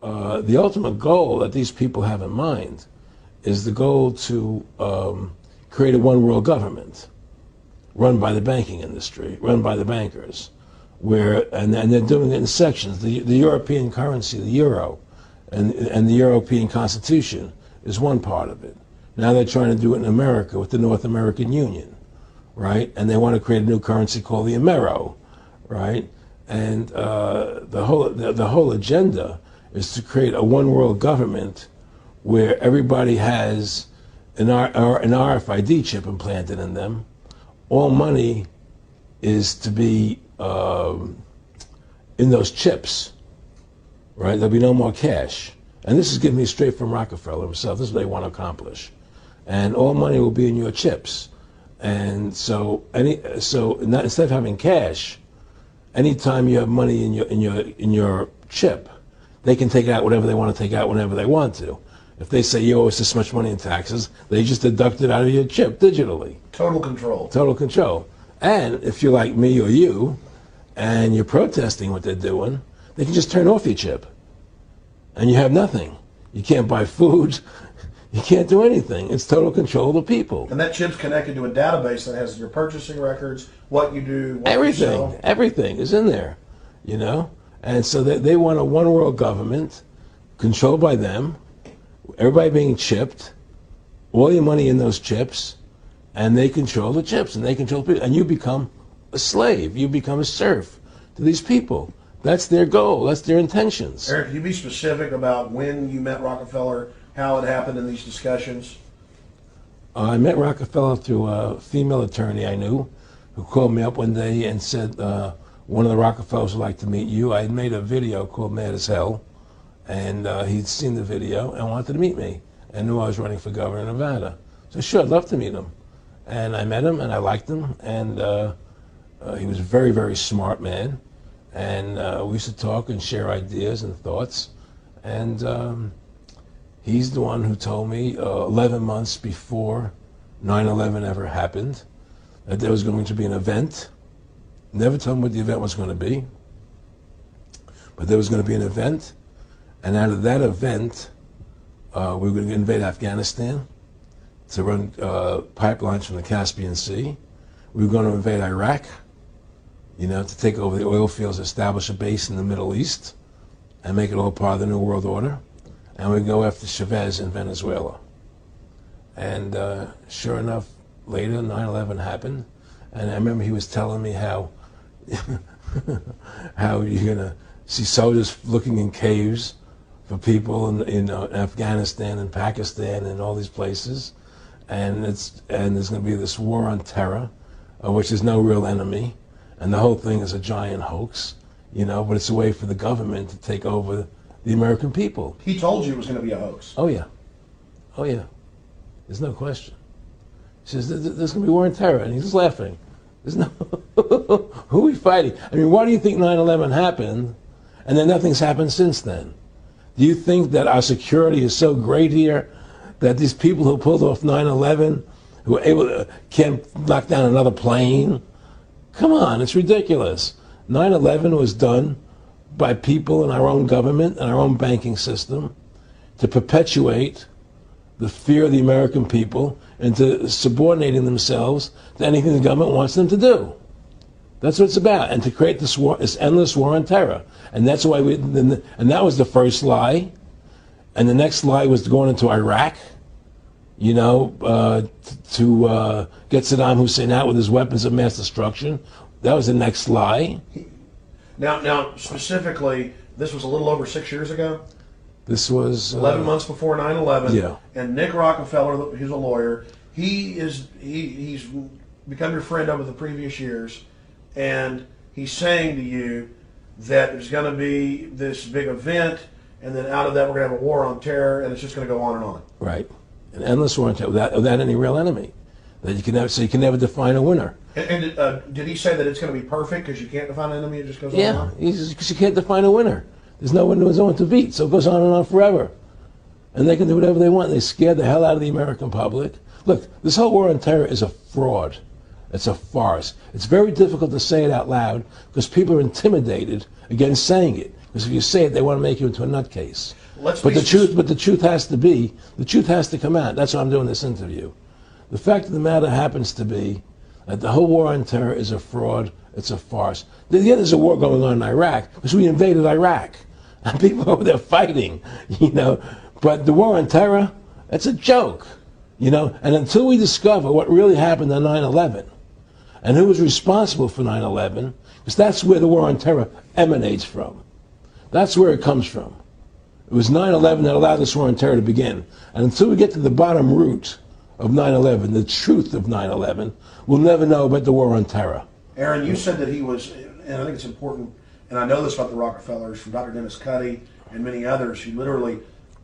the ultimate goal that these people have in mind is the goal to create a one world government run by the banking industry, run by the bankers, and they're doing it in sections. The European currency, the euro, and the European Constitution is one part of it. Now they're trying to do it in America with the North American Union, right? And they want to create a new currency called the Amero, right? And the whole agenda is to create a one world government where everybody has an RFID chip implanted in them. All money is to be in those chips, right? There'll be no more cash. And this is given me straight from Rockefeller himself. This is what they want to accomplish. And all money will be in your chips. And so instead of having cash, anytime you have money in your chip, they can take out whatever they want to take out whenever they want to. If they say you owe us this much money in taxes, they just deduct it out of your chip digitally. Total control. Total control. And if you're like me or you, and you're protesting what they're doing, they can just turn off your chip. And you have nothing. You can't buy food. You can't do anything. It's total control of the people. And that chip's connected to a database that has your purchasing records, what you do, what everything, you sell. Everything is in there, you know? And so they want a one world government controlled by them, everybody being chipped, all your money in those chips, and they control the chips, and they control people. And you become a slave. You become a serf to these people. That's their goal. That's their intentions. Eric, can you be specific about when you met Rockefeller, how it happened in these discussions? I met Rockefeller through a female attorney I knew who called me up one day and said, one of the Rockefellers would like to meet you. I had made a video called Mad as Hell, and he'd seen the video and wanted to meet me and knew I was running for governor of Nevada. So sure, I'd love to meet him. And I met him and I liked him, and he was a very, very smart man. And we used to talk and share ideas and thoughts. And he's the one who told me 11 months before 9/11 ever happened that there was going to be an event. Never told him what the event was going to be, but there was going to be an event. And out of that event, we were going to invade Afghanistan to run pipelines from the Caspian Sea. We were going to invade Iraq, you know, to take over the oil fields, establish a base in the Middle East, and make it all part of the New World Order. And we'd go after Chavez in Venezuela. And sure enough, later, 9/11 happened. And I remember he was telling me how how you're going to see soldiers looking in caves for people in Afghanistan and Pakistan and all these places. And there's going to be this war on terror, which is no real enemy. And the whole thing is a giant hoax, you know, but it's a way for the government to take over the American people. He told you it was going to be a hoax. Oh, yeah. Oh, yeah. There's no question. He says, there's going to be war on terror. And he's just laughing. There's no... Who are we fighting? I mean, why do you think 9/11 happened and then nothing's happened since then? Do you think that our security is so great here that these people who pulled off 9/11, who were able to, can't knock down another plane? Come on, it's ridiculous. 9/11 was done by people in our own government and our own banking system to perpetuate the fear of the American people into subordinating themselves to anything the government wants them to do. That's what it's about, and to create this war, this endless war on terror. And that's why and that was the first lie. And the next lie was going into Iraq, you know, to get Saddam Hussein out with his weapons of mass destruction. That was the next lie. Now, specifically, this was a little over 6 years ago. This was 11 months before 9/11. Yeah. And Nick Rockefeller, who's a lawyer, he's become your friend over the previous years, and he's saying to you that there's going to be this big event, and then out of that we're going to have a war on terror, and it's just going to go on and on. Right, an endless war on terror without any real enemy. That you can never, so you can never define a winner. And did he say that it's going to be perfect because you can't define an enemy? It just goes on and on. Yeah, because you can't define a winner. There's no one to beat, so it goes on and on forever. And they can do whatever they want. They scare the hell out of the American public. Look, this whole war on terror is a fraud. It's a farce. It's very difficult to say it out loud because people are intimidated against saying it. Because if you say it, they want to make you into a nutcase. Let's But be the truth has to come out. That's why I'm doing this interview. The fact of the matter happens to be that the whole war on terror is a fraud. It's a farce. Yeah, there's a war going on in Iraq because we invaded Iraq, and people over there fighting, you know. But the war on terror, it's a joke, you know. And until we discover what really happened on 9/11 and who was responsible for 9/11, because that's where the war on terror emanates from. That's where it comes from. It was 9/11 that allowed this war on terror to begin. And until we get to the bottom root of 9/11, the truth of 9/11, we'll never know about the war on terror. Aaron, you said that he was, and I think it's important, and I know this about the Rockefellers from Dr. Dennis Cuddy and many others who literally,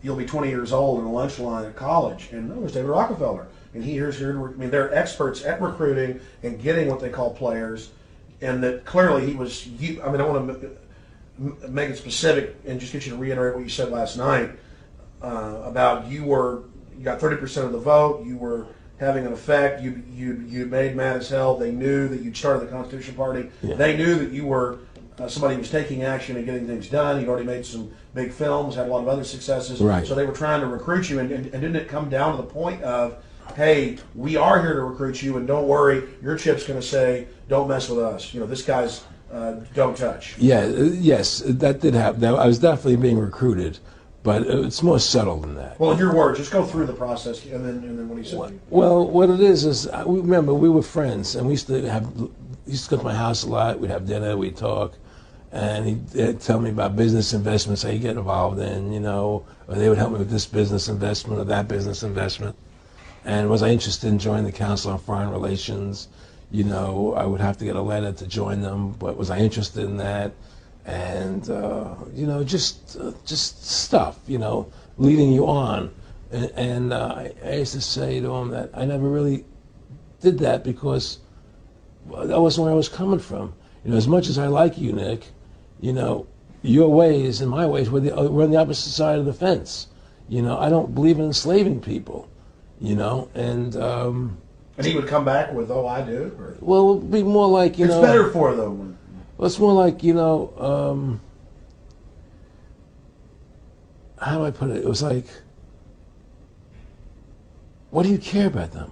you'll be 20 years old in a lunch line at college, and there's David Rockefeller. And here's here. I mean, they're experts at recruiting and getting what they call players, and that clearly he was. I mean, I want to make it specific and just get you to reiterate what you said last night about you got 30% of the vote. You were having an effect. You made mad as hell. They knew that you'd started the Constitution Party. Yeah. They knew that you were somebody who was taking action and getting things done. You'd already made some big films, had a lot of other successes. Right. So they were trying to recruit you, and didn't it come down to the point of, hey, we are here to recruit you, and don't worry, your chip's going to say, don't mess with us. You know, this guy's don't touch. Yeah, yes, that did happen. I was definitely being recruited, but it's more subtle than that. Well, in your words, just go through the process, and then what he said. Well, what it is remember we were friends, and we used to go to my house a lot. We'd have dinner, we'd talk, and he'd tell me about business investments I get involved in, you know, or they would help me with this business investment or that business investment. And was I interested in joining the Council on Foreign Relations? You know, I would have to get a letter to join them, but was I interested in that? And, you know, just stuff, you know, leading you on. And I used to say to him that I never really did that because that wasn't where I was coming from. You know, as much as I like you, Nick, you know, your ways and my ways, we're on the opposite side of the fence. You know, I don't believe in enslaving people, you know, and he would come back with, oh, I do? Or? Well, it would be more like, you know. It's better for them. Well, it's more like, you know, how do I put it? It was like, what do you care about them?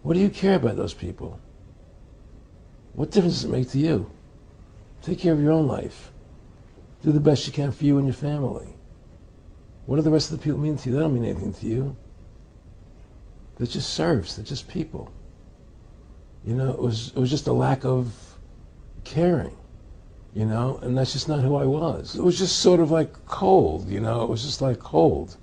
What do you care about those people? What difference does it make to you? Take care of your own life. Do the best you can for you and your family. What do the rest of the people mean to you? They don't mean anything to you. They're just serfs. They're just people. You know, it was just a lack of caring, you know, and that's just not who I was. It was just sort of like cold, you know. It was just like cold,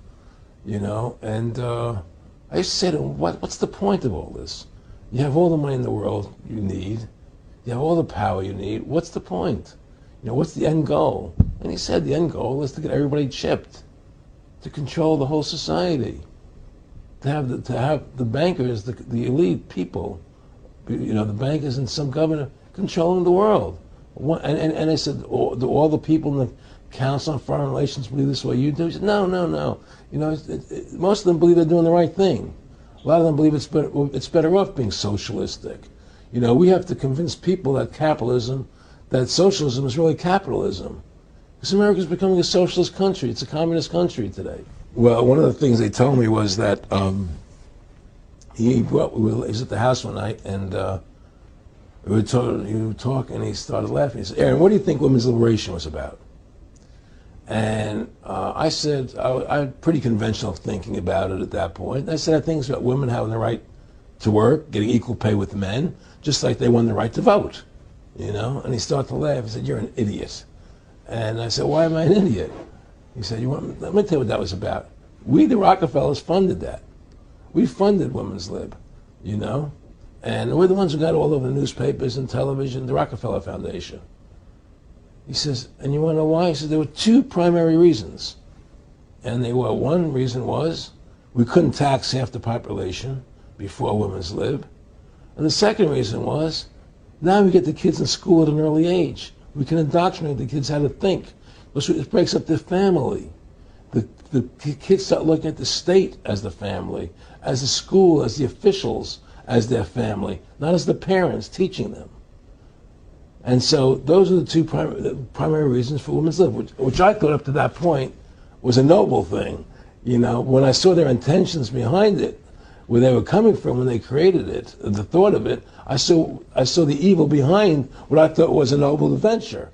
you know. And I used to say to him, what's the point of all this? You have all the money in the world you need. You have all the power you need. What's the point? You know, what's the end goal? And he said the end goal is to get everybody chipped, to control the whole society. To have the bankers, the elite people, you know, the bankers and some governor controlling the world. And I said, do all the people in the Council on Foreign Relations believe this way you do? He said, no. You know, most of them believe they're doing the right thing. A lot of them believe it's better off being socialistic. You know, we have to convince people that socialism is really capitalism. Because America's becoming a socialist country. It's a communist country today. Well, one of the things they told me was that he was at the house one night, and we were talking, and he started laughing. He said, Aaron, what do you think women's liberation was about? And I said, I had pretty conventional thinking about it at that point. I said, I think it's about women having the right to work, getting equal pay with men, just like they won the right to vote, you know? And he started to laugh. He said, you're an idiot. And I said, why am I an idiot? He said, let me tell you what that was about. We, the Rockefellers, funded that. We funded Women's Lib, you know? And we're the ones who got all over the newspapers and television, the Rockefeller Foundation. He says, and you want to know why? He says, there were two primary reasons. And one reason was we couldn't tax half the population before Women's Lib. And the second reason was now we get the kids in school at an early age. We can indoctrinate the kids how to think. It breaks up their family. The kids start looking at the state as the family, as the school, as the officials, as their family, not as the parents teaching them. And so those are the two primary reasons for women's lib, which I thought up to that point was a noble thing. You know, when I saw their intentions behind it, where they were coming from when they created it, the thought of it, I saw the evil behind what I thought was a noble adventure.